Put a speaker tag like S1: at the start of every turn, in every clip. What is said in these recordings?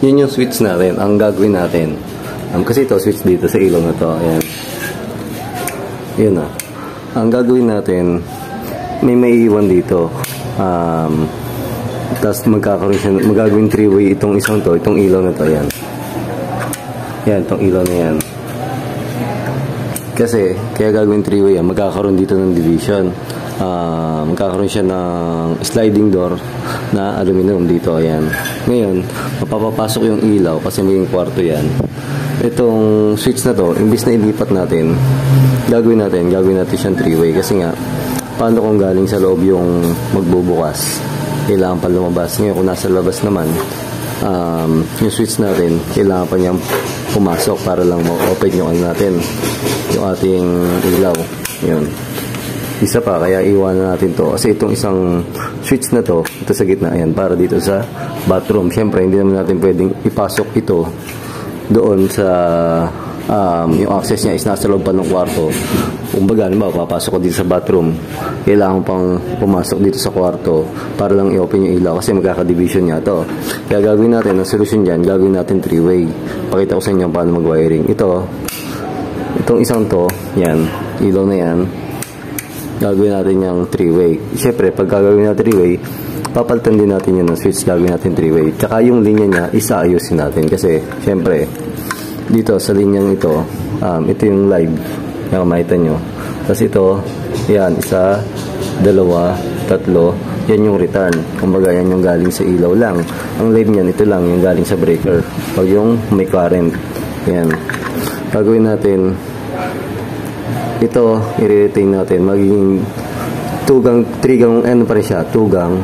S1: Yun yung switch natin. Ang gagawin natin. Kasi ito, switch dito sa ilaw na to. Ayan. Yun na. Ang gagawin natin, may maiiwan dito. Tapos magkakaroon siya, magagawin 3-way itong isang to, itong ilaw na to. Ayan. Yan, itong ilaw na yan. Kasi, kaya gagawin 3-way yan, magkakaroon dito ng division. Magkakaroon siya ng sliding door na aluminum dito. Ayan. Ngayon, mapapapasok yung ilaw kasi maging kwarto yan. Itong switch na to, imbis na ilipat natin, gagawin natin siyang 3-way. Kasi nga, paano kung galing sa loob yung magbubukas? Kailangan pa lumabas. Ngayon, kung nasa labas naman, yung switch natin, kailangan pa niyang pumasok para lang ma-open yung ano natin, yung ating ilaw. Yun. Isa pa, kaya iwanan natin to. Kasi itong isang switch na to, ito sa gitna, ayan, para dito sa bathroom. Siyempre, hindi naman natin pwedeng ipasok ito doon sa yung access niya is nasa loob pa ng kwarto. Kumbaga, papasok ko dito sa bathroom, kailangan pang pumasok dito sa kwarto para lang i-open yung ilaw kasi magkaka-division niya to. Kaya gagawin natin, ang solusyon dyan, gagawin natin 3-way. Pakita ko sa inyo paano mag-wiring. Itong isang to, yan, ilaw na yan, gagawin natin yung 3-way. Siyempre, pag gagawin natin 3-way, papalitan din natin yun ng switch, gagawin natin 3-way. Tsaka yung linya niya, isaayusin natin kasi, siyempre, dito sa linyang ito, ito yung live. Yan, makita nyo. Tapos ito, yan, 1, 2, 3, yan yung return. Kumbaga, yan yung galing sa ilaw lang. Ang live niyan, ito lang, yung galing sa breaker. Pag yung may current. Yan. Gagawin natin, ito, i-retain natin. Magiging ano pa rin siya, tugang,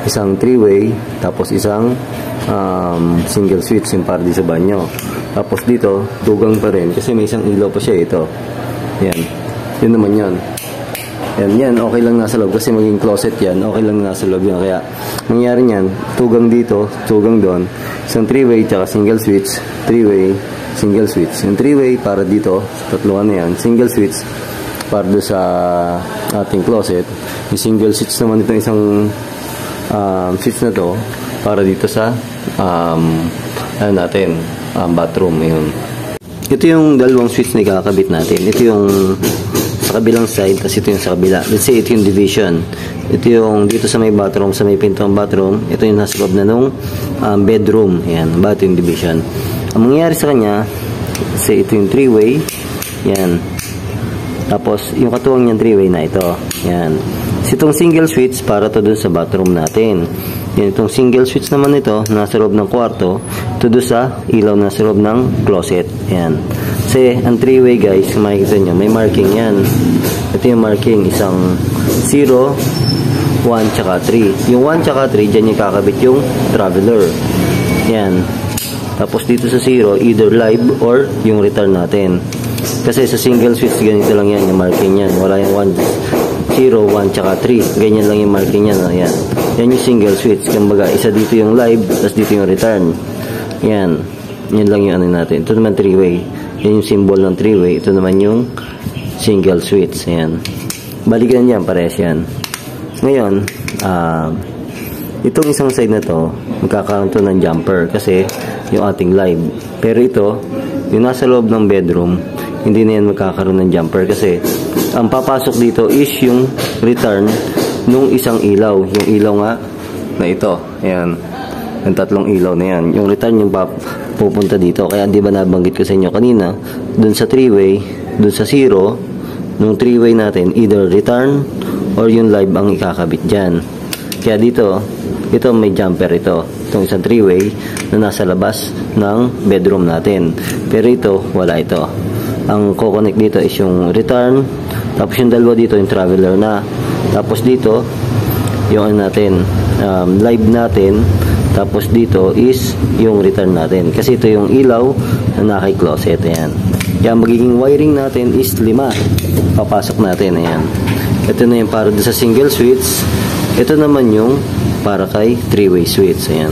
S1: isang 3-way, tapos isang single switch, yung para di sa banyo. Tapos dito, tugang pa rin, kasi may isang ilaw pa siya, ito. Yan. Yun naman yun. Yan, okay lang nasa loob kasi maging closet yan, okay lang nasa loob yan. Kaya, nangyari yan, tugang dito, tugang doon, isang 3-way, tsaka single switch, 3-way, single switch. Yung 3-way para dito, tatluhan na yan, single switch para doon sa ating closet. Yung single switch naman itong isang switch na to para dito sa bathroom. Yun. Ito yung dalawang switch na ikakabit natin. Ito yung sa kabilang side, kasi ito yung sa kabila. Let's say ito yung division. Ito yung dito sa may bathroom, sa may pintong bathroom. Ito yung nasa loob na nung bedroom. Yan, ito yung division. Ang mangyayari sa kanya, say ito yung 3-way. Yan. Tapos, yung katuwang niyang 3-way na ito. Yan. Itong single switch para to dun sa bathroom natin. Yan, itong single switch naman ito, nasa loob ng kwarto, to dun sa ilaw nasa loob ng closet. Yan. Kasi, ang 3-way guys, makikita nyo, may marking yan. Ito yung marking, isang 0, 1, tsaka 3. Yung 1 tsaka 3, dyan yung kakabit yung traveler. Yan. Tapos dito sa 0, either live or yung return natin. Kasi sa single switch, ganito lang yan, yung marking yan. Wala yung 1, 0, 1, tsaka 3. Ganyan lang yung marking yan. Ayan. Yan yung single switch. Kumbaga, isa dito yung live, tapos dito yung return. Yan. Yan lang yung ano natin. Ito naman 3-way. Yan yung symbol ng 3-way. Ito naman yung single switch. Ayan. Balikan yan, parehas yan. Ngayon, itong isang side na to, magkakaroon to ng jumper kasi yung ating live. Pero ito, yung nasa loob ng bedroom, hindi na yan magkakaroon ng jumper kasi ang papasok dito is yung return nung isang ilaw. Yung ilaw nga na ito. Ayan. Yung tatlong ilaw na yan. Yung return yung pupunta dito. Kaya di ba nabanggit ko sa inyo kanina, dun sa 3-way, dun sa 0, nung 3-way natin, either return or yung live ang ikakabit dyan. Kaya dito, ito may jumper ito. Itong isang 3-way na nasa labas ng bedroom natin. Pero ito, wala ito. Ang kukonect dito is yung return. Tapos yung dalawa dito, yung traveler na. Tapos dito, yung ano natin, live natin. Tapos dito is yung return natin. Kasi ito yung ilaw na naka-closet. Ayan. Kaya magiging wiring natin is 5. Papasok natin. Ayan. Ito na yung para sa single switch. Ito naman yung para kay 3-way switch. Ayan.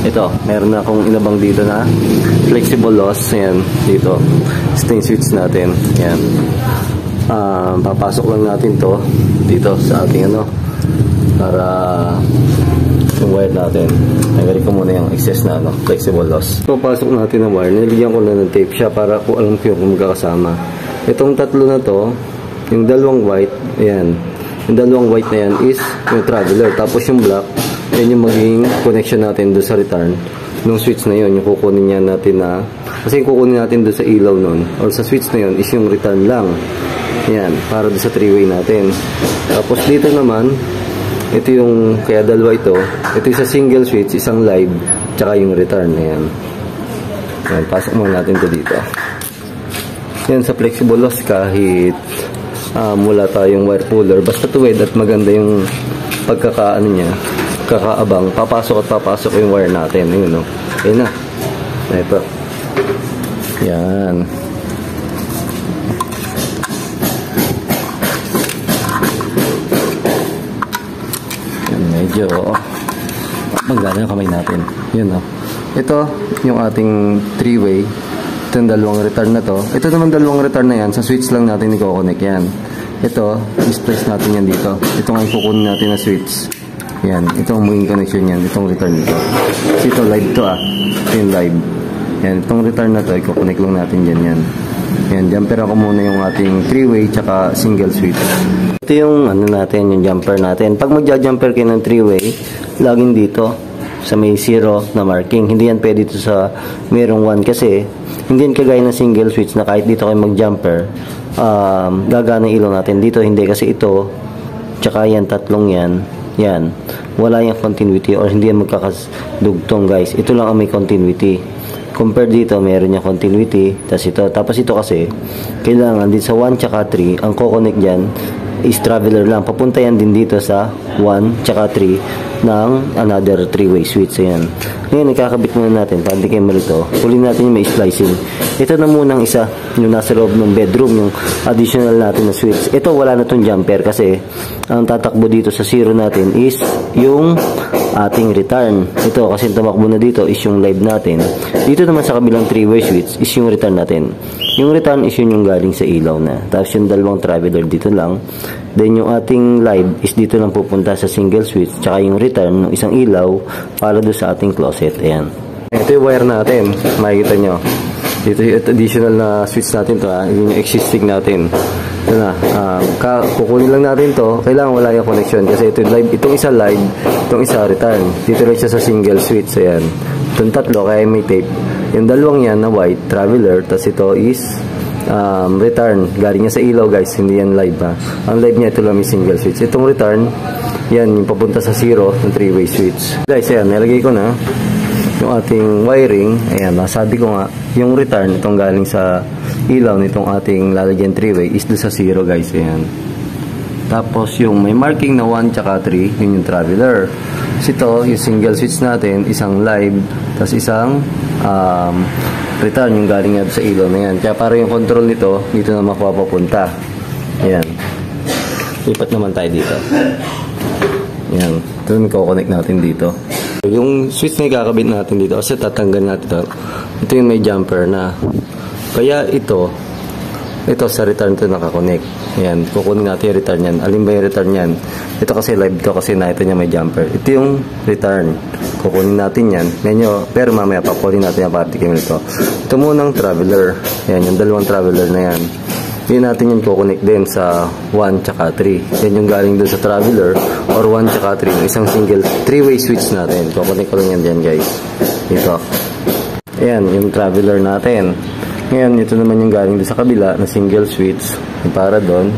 S1: Ito, meron na akong inabang dito na flexible loss. Ayan, dito. Stain switch natin. Ayan. Papasok lang natin to dito sa ating ano para yung wire natin. Tanggalin ko muna yung excess na flexible loss. Papasok natin ng wire. Nilagyan ko na ng tape siya para kung alam ko yung magkakasama. Itong tatlo na to, yung dalawang white, ayan. Yung dalawang white na yan is yung traveler. Tapos yung black, yan yung magiging connection natin doon sa return. Nung switch na yun, yung kukunin niya natin na, kasi yung kukunin natin doon sa ilaw nun, or sa switch na yun, is yung return lang. Yan, para doon sa 3-way natin. Tapos dito naman, ito yung, kaya dalawa ito yung sa single switch, isang live, tsaka yung return. Ayan. Yan, pasok muna natin ito dito. Yan, sa flexible loss, kahit mula tayong wire puller, basta tuwid at maganda yung pagkakaano niya, kakaabang, papasok at papasok yung wire natin. Ayun, no? Ayun na. Ito. Yan. Medyo manggana yung kamay natin. Yun, no? Ito yung ating 3-way. Ito yung dalawang return na to. Ito naman dalawang return na yan. Sa switch lang natin i-connect yan. Ito, displace natin yan dito. Ito nga kukunin natin na switch. Yan. Ito ang maging connection yan. Itong return nito. Kasi ito live to Ito yung live. Yan. Itong return na to, i-connect lang natin dyan yan. Yan. Jumper ako muna yung ating 3-way tsaka single switch. Ito yung natin, yung jumper natin. Pag magja-jumper kayo ng 3-way, laging dito sa may 0 na marking. Hindi yan pwede dito sa mayroong 1 kasi hindi yan kagaya ng single switch na kahit dito kayo mag-jumper, gagana ilaw natin. Dito hindi kasi ito, tsaka yan, tatlong yan, wala yung continuity or hindi yan magkakadugtong guys. Ito lang ang may continuity. Compare dito, meron yung continuity, tapos ito kasi, kailangan dito sa 1 tsaka 3, ang kukonek dyan is traveler lang. Papunta yan din dito sa 1 tsaka 3 ng another 3-way switch. Ayan. Ngayon, nakakabit muna natin para hindi kayo malito. Huli natin yung may splicing. Ito na munang isa, yung nasa loob ng bedroom, yung additional natin na switch. Ito, wala na itong jumper kasi ang tatakbo dito sa 0 natin is yung ating return. Ito, kasi tumakbo na dito is yung live natin. Dito naman sa kabilang 3-way switch is yung return natin. Yung return is yun yung galing sa ilaw na. Tapos yung dalawang traveler dito lang. Then yung ating live is dito lang pupunta sa single switch. Tsaka yung return ng isang ilaw para doon sa ating closet. Ayan. Ito yung wire natin. Makikita nyo. Dito yung additional na switch natin to. Yung existing natin. Ito na. Kukunin lang natin to. Kailangan wala yung connection. Kasi ito live. Itong isa live. Itong isa return. Dito rin siya sa single switch. Ayan. Itong tatlo kaya may tape. Yung dalawang yan na white, traveler, tas ito is return. Galing niya sa ilaw guys, hindi yan live ha. Ang live niya, ito lang yung single switch. Itong return, yan yung papunta sa 0 ng 3-way switch. Guys, ayan, nilagay ko na yung ating wiring. Ayan, nasabi ko nga, yung return, itong galing sa ilaw nitong ating lalagyan 3-way is doon sa 0 guys. Ayan. Tapos yung may marking na 1 tsaka 3, yun yung traveler. Tapos ito, yung single switch natin, isang live, tapos isang return, yung galing nga sa ilaw na yan. Kaya para yung control nito, dito na mapapapunta. Ayan. Lipat naman tayo dito. Ayan. Ito yung connect natin dito. Yung switch na ikakabit natin dito, kasi tatanggal natin ito. Ito yung may jumper na. Kaya ito sa return ito nakakonect. Ayan, kukunin natin yung return yan. Alin ba yung return yan? Ito kasi live to kasi nakita niya may jumper. Ito yung return. Kukunin natin yan. Medyo, pero mamaya pakunin natin yung particle ito. Ito munang traveler. Ayan, yung dalawang traveler na yan. Hindi natin yung kukunik din sa 1 tsaka 3. Yan yung galing dun sa traveler or 1 tsaka 3. Isang single 3-way switch natin. Kukunik ko lang yan dyan guys. Ito. Ayan, yung traveler natin. Ngayon, ito naman yung galing doon sa kabila na single switch. Para doon.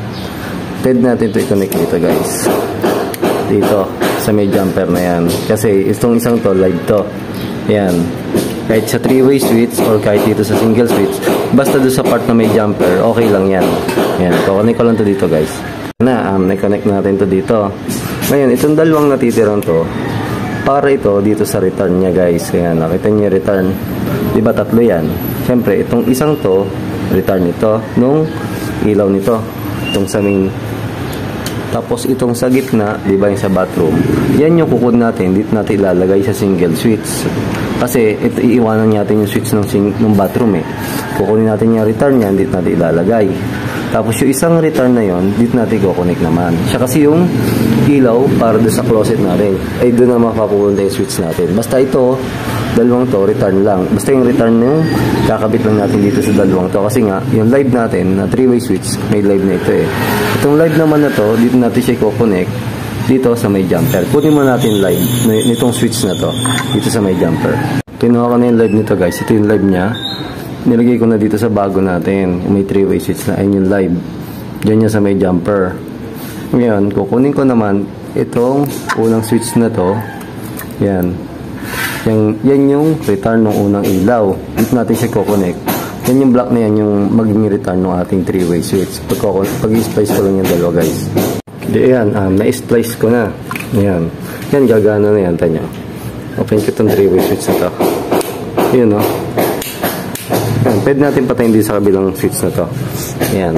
S1: Pwede natin ito i-connect dito guys. Dito. Sa may jumper na yan. Kasi itong isang to, live to. Yan. Kahit sa 3-way switch or kahit dito sa single switch. Basta doon sa part na may jumper, okay lang yan. Yan. Connect ko lang to dito guys. Na-connect natin to dito. Ngayon, itong dalawang natitirang to, para ito dito sa return niya guys. Kaya nakita niyo yung return. Diba tatlo yan? Siyempre, itong isang to, return ito, nung ilaw nito. Itong sa main. Tapos itong sa gitna, diba yung sa bathroom. Yan yung kukunin natin, dito natin ilalagay sa single switch. Kasi ito, iiwanan natin yung switch ng bathroom eh. Kukunin natin yung return yan, dito natin ilalagay. Tapos yung isang return na yon, dito natin i-connect naman. Siya kasi yung ilaw para doon sa closet natin. Ay doon na mapapupunta yung switch natin. Basta ito, dalawang to, return lang. Basta yung return yung kakabit lang natin dito sa dalawang to. Kasi nga, yung live natin na 3-way switch, may live na ito eh. Itong live naman na to, dito natin siya i-connect dito sa may jumper. Kunin mo natin live nitong switch na to dito sa may jumper. Kinuha ko na yung live nito guys. Ito yung live niya. Nilagay ko na dito sa bago natin. May 3-way switch na. Ayun yung live. Diyan niya sa may jumper. Ngayon, kukunin ko naman itong unang switch na to. Yan. Yan yung return ng unang ilaw. Dito natin siya kukonek. Yan yung block na yan yung magiging return ng ating 3-way switch. Pag-i-splice ko lang yung dalawa guys. Di yan. Na-splice ko na. Yan. Yan, gagana na yan. Tanya. Open ko itong 3-way switch na to. Yun o. Yan, pwede natin patayin dito sa kabilang switch na to. Yan.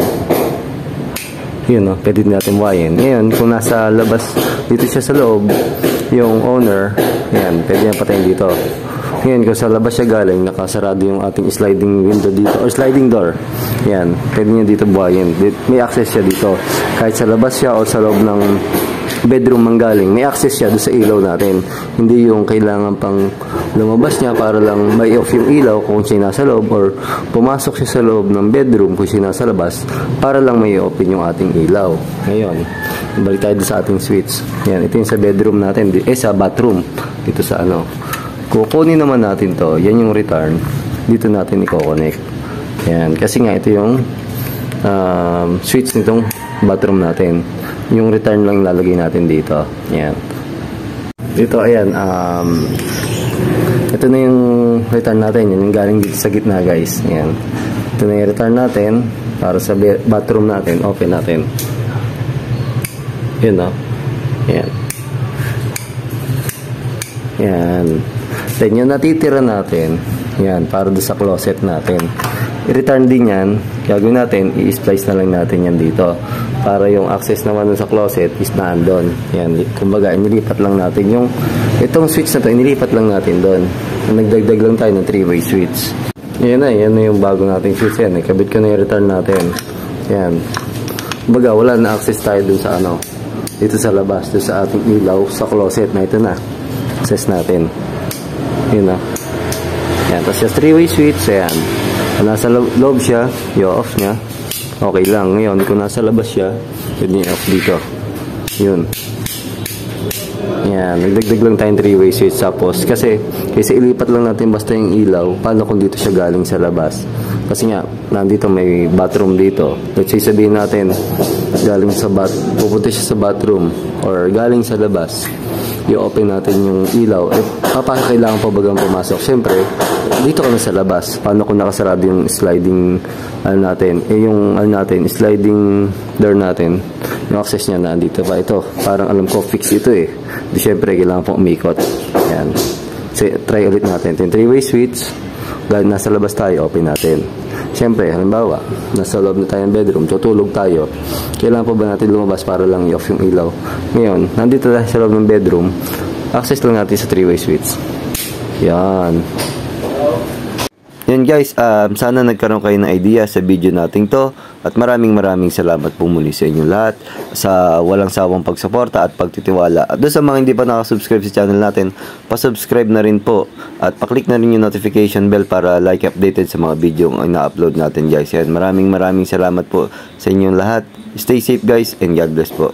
S1: Yun o, pwede natin wayin. Ngayon, kung nasa labas, dito siya sa loob, yung owner, yan, pwede natin patayin dito. Ngayon, kung sa labas siya galing, nakasarado yung ating sliding window dito, or sliding door. Yan, pwede niya dito buhayin. May access siya dito. Kahit sa labas siya o sa loob ng bedroom manggaling, may access siya doon sa ilaw natin. Hindi yung kailangan pang lumabas niya para lang may off yung ilaw kung siya nasa loob, or pumasok siya sa loob ng bedroom kung siya nasa labas para lang may open yung ating ilaw. Ngayon, balik tayo sa ating switch. Yan, ito yung sa bedroom natin, sa bathroom. Dito sa ano. Kukunin naman natin to. Yan yung return. Dito natin i-connect. Yan, kasi nga ito yung switch nitong bathroom natin. Yung return lang lalagay natin dito. Yan. Dito, ayan. Ito na yung return natin. Yan yung galing dito sa gitna, guys. Yan. Ito na yung return natin. Para sa bathroom natin. Open natin. Yun, no? Yan. Yan. Then, yung natitira natin. Yan. Para doon sa closet natin. I-return din yan. Gagawin natin, i-splice na lang natin yan dito. Para yung access naman sa closet is naandun. Yan, kumbaga, inilipat lang natin yung itong switch na to, inilipat lang natin doon. Nagdagdag lang tayo ng 3-way switch. Yan na yung bago nating switch yan. Ikabit ko na yung return natin. Yan. Kumbaga, wala na access tayo dun sa ano, dito sa labas, dun sa ating ilaw, sa closet na ito na. Access natin. Yun na. Yan, tapos yung 3-way switch, ayan. Kung nasa loob siya, i-off niya. Okay lang. Ngayon, kung nasa labas siya, pwede niya off dito. Yun. Yan. Nagdagdag lang tayong 3-way switch. Tapos, kasi ilipat lang natin basta yung ilaw. Paano kung dito siya galing sa labas? Kasi nga, nandito may bathroom dito. Let's say, sabihin natin, galing sa pupunta siya sa bathroom or galing sa labas. I-open natin yung ilaw. Kailangan pa bagang pumasok? Siyempre, dito ka na sa labas. Paano kung nakasarado yung sliding natin? Yung sliding door natin, yung access niya na dito pa. Ito, parang alam ko, fix ito eh. Di syempre, kailangan pong umikot. Ayan. So, try ulit natin. Ito yung 3-way switch. Dahil nasa labas tayo, open natin. Siyempre, halimbawa, nasa loob na tayo ng bedroom, tutulog tayo. Kailangan pa ba natin lumabas para lang i-off yung ilaw? Ngayon, nandito tayo sa loob ng bedroom, access lang natin sa 3-way switch. Yan. Yan guys, sana nagkaroon kayo ng idea sa video natin to. At maraming salamat po muli sa inyong lahat sa walang sawang pagsuporta at pagtitiwala. At doon sa mga hindi pa nakasubscribe sa channel natin, pasubscribe na rin po. At paklik na rin yung notification bell para like updated sa mga video ang ina-upload natin guys. Yan, maraming salamat po sa inyong lahat. Stay safe guys and God bless po.